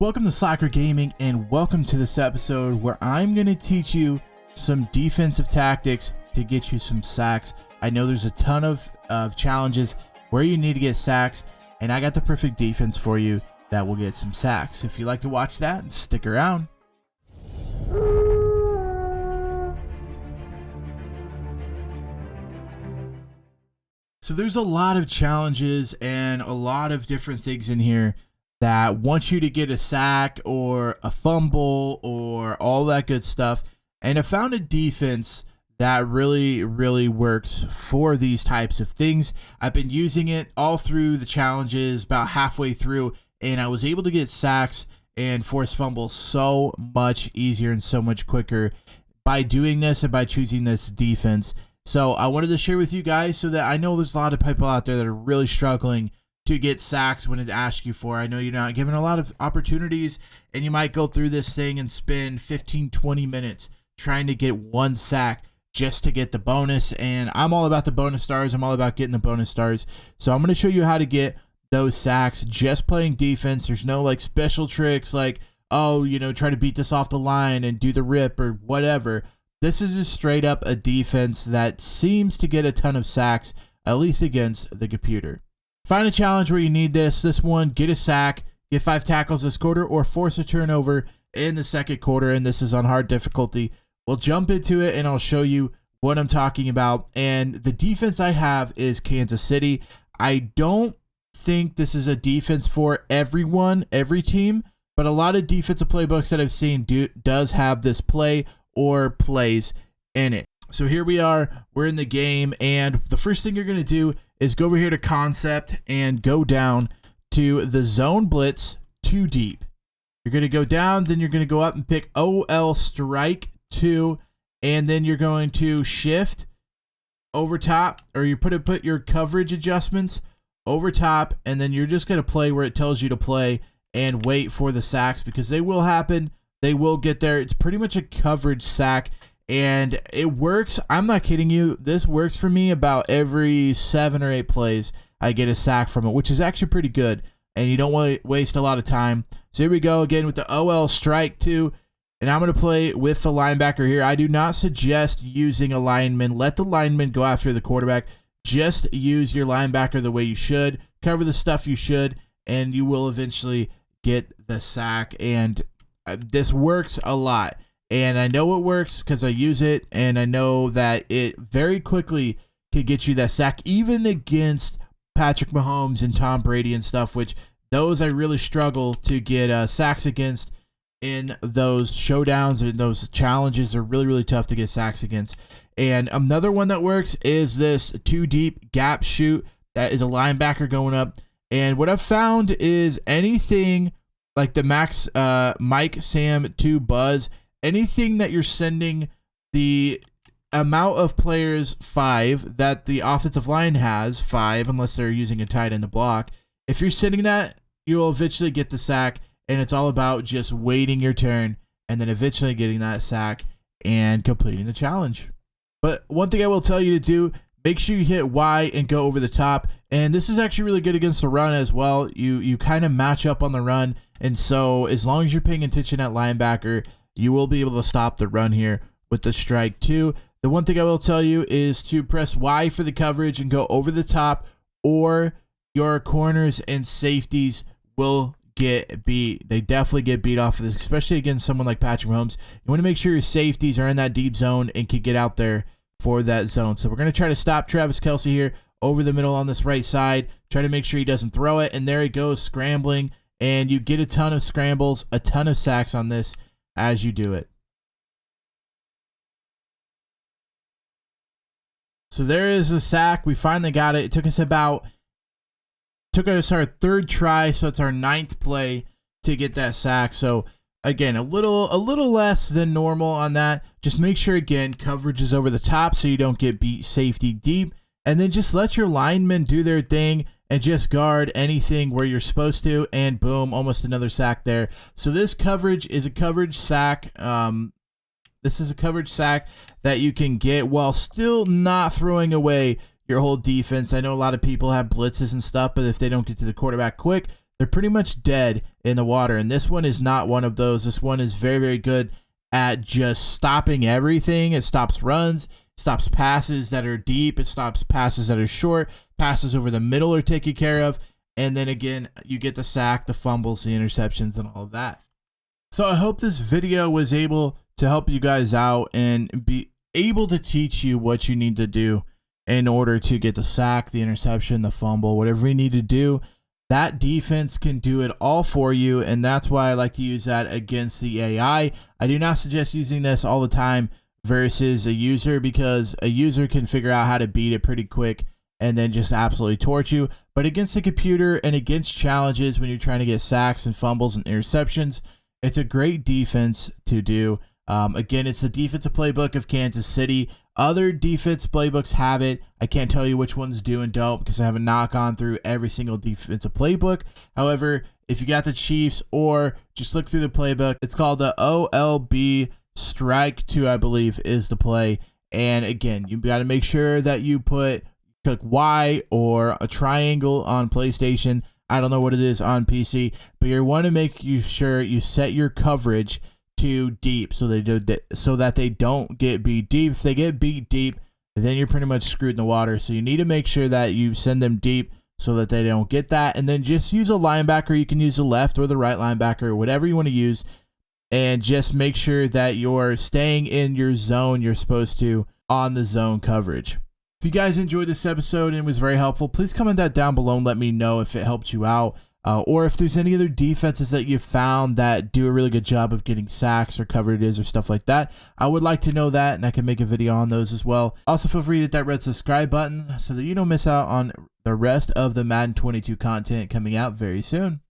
Welcome to Soccer Gaming, and welcome to this episode where I'm going to teach you some defensive tactics to get you some sacks. I know there's a ton of challenges where you need to get sacks, and I got the perfect defense for you that will get some sacks. If you like to watch that, stick around. So there's a lot of challenges and a lot of different things in here that want you to get a sack or a fumble or all that good stuff. And I found a defense that really works for these types of things. I've been using it all through the challenges, about halfway through, and I was able to get sacks and force fumbles so much easier and so much quicker by doing this and by choosing this defense. So I wanted to share with you guys so that I know there's a lot of people out there that are really struggling to get sacks when it asks you for. I know you're not given a lot of opportunities, and you might go through this thing and spend 15-20 minutes trying to get one sack just to get the bonus. And I'm all about the bonus stars. I'm all about getting the bonus stars. So I'm going to show you how to get those sacks just playing defense. There's no like special tricks like, oh, you know, try to beat this off the line and do the rip or whatever. This is just straight up a defense that seems to get a ton of sacks, at least against the computer. Find a challenge where you need this. This one, get a sack, get 5 tackles this quarter, or force a turnover in the second quarter, and this is on hard difficulty. We'll jump into it, and I'll show you what I'm talking about. And the defense I have is Kansas City. I don't think this is a defense for everyone, every team, but a lot of defensive playbooks that I've seen does have this play or plays in it. So here we are, we're in the game, and the first thing you're going to do is go over here to concept and go down to the zone blitz 2 deep. You're going to go down, then you're going to go up and pick OL strike 2, and then you're going to shift over top, or you put your coverage adjustments over top, and then you're just going to play where it tells you to play and wait for the sacks, because they will happen. They will get there. It's pretty much a coverage sack, and it works. I'm not kidding you. This works for me about every 7 or 8 plays. I get a sack from it, which is actually pretty good, and you don't waste a lot of time. So here we go again with the OL strike 2, and I'm going to play with the linebacker here. I do not suggest using a lineman. Let the lineman go after the quarterback. Just use your linebacker the way you should. Cover the stuff you should, and you will eventually get the sack. And this works a lot, and I know it works because I use it, and I know that it very quickly could get you that sack, even against Patrick Mahomes and Tom Brady and stuff, which those I really struggle to get sacks against in those showdowns, and those challenges are really tough to get sacks against. And another one that works is this 2 deep gap shoot. That is a linebacker going up, and what I've found is anything like the Mike Sam 2 Buzz, anything that you're sending the amount of players 5 that the offensive line has, 5, unless they're using a tight end to block. If you're sending that, you'll eventually get the sack, and it's all about just waiting your turn and then eventually getting that sack and completing the challenge. But one thing I will tell you to do, make sure you hit Y and go over the top. And this is actually really good against the run as well. You kind of match up on the run. And so as long as you're paying attention at linebacker, you will be able to stop the run here with the strike 2. The one thing I will tell you is to press Y for the coverage and go over the top, or your corners and safeties will get beat. They definitely get beat off of this, especially against someone like Patrick Mahomes. You want to make sure your safeties are in that deep zone and can get out there for that zone. So we're going to try to stop Travis Kelce here over the middle on this right side. Try to make sure he doesn't throw it. And there he goes, scrambling. And you get a ton of scrambles, a ton of sacks on this as you do it. So there is a sack. We finally got it. It took us our 3rd try, so it's our 9th play to get that sack. So again, a little less than normal on that. Just make sure, again, coverage is over the top so you don't get beat safety deep. And then just let your linemen do their thing and just guard anything where you're supposed to. And boom, almost another sack there. So this coverage is a coverage sack. This is a coverage sack that you can get while still not throwing away your whole defense. I know a lot of people have blitzes and stuff, but if they don't get to the quarterback quick, they're pretty much dead in the water. And this one is not one of those. This one is very, very good at just stopping everything. It stops runs, stops passes that are deep, it stops passes that are short, passes over the middle are taken care of, and then again, you get the sack, the fumbles, the interceptions, and all of that. So I hope this video was able to help you guys out and be able to teach you what you need to do in order to get the sack, the interception, the fumble, whatever you need to do. That defense can do it all for you, and that's why I like to use that against the AI. I do not suggest using this all the time versus a user, because a user can figure out how to beat it pretty quick and then just absolutely torch you. But against a computer and against challenges when you're trying to get sacks and fumbles and interceptions, it's a great defense to do. Again, it's the defensive playbook of Kansas City. Other defense playbooks have it. I can't tell you which ones do and don't because I haven't not gone through every single defensive playbook. However, if you got the Chiefs or just look through the playbook, it's called the OLB Strike 2, I believe, is the play. And again, you got to make sure that you click Y or a triangle on PlayStation. I don't know what it is on PC, but you want to make sure you set your coverage to deep so that they don't get beat deep. If they get beat deep, then you're pretty much screwed in the water. So you need to make sure that you send them deep so that they don't get that. And then just use a linebacker. You can use the left or the right linebacker, whatever you want to use, and just make sure that you're staying in your zone you're supposed to on the zone coverage. If you guys enjoyed this episode and it was very helpful, please comment that down below and let me know if it helped you out. Or if there's any other defenses that you found that do a really good job of getting sacks or coverages or stuff like that. I would like to know that, and I can make a video on those as well. Also, feel free to hit that red subscribe button so that you don't miss out on the rest of the Madden 22 content coming out very soon.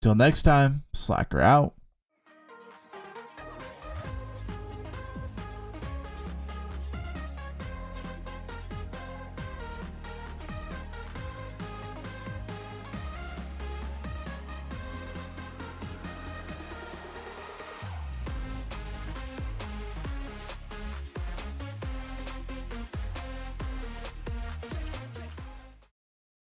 Till next time, Slacker out.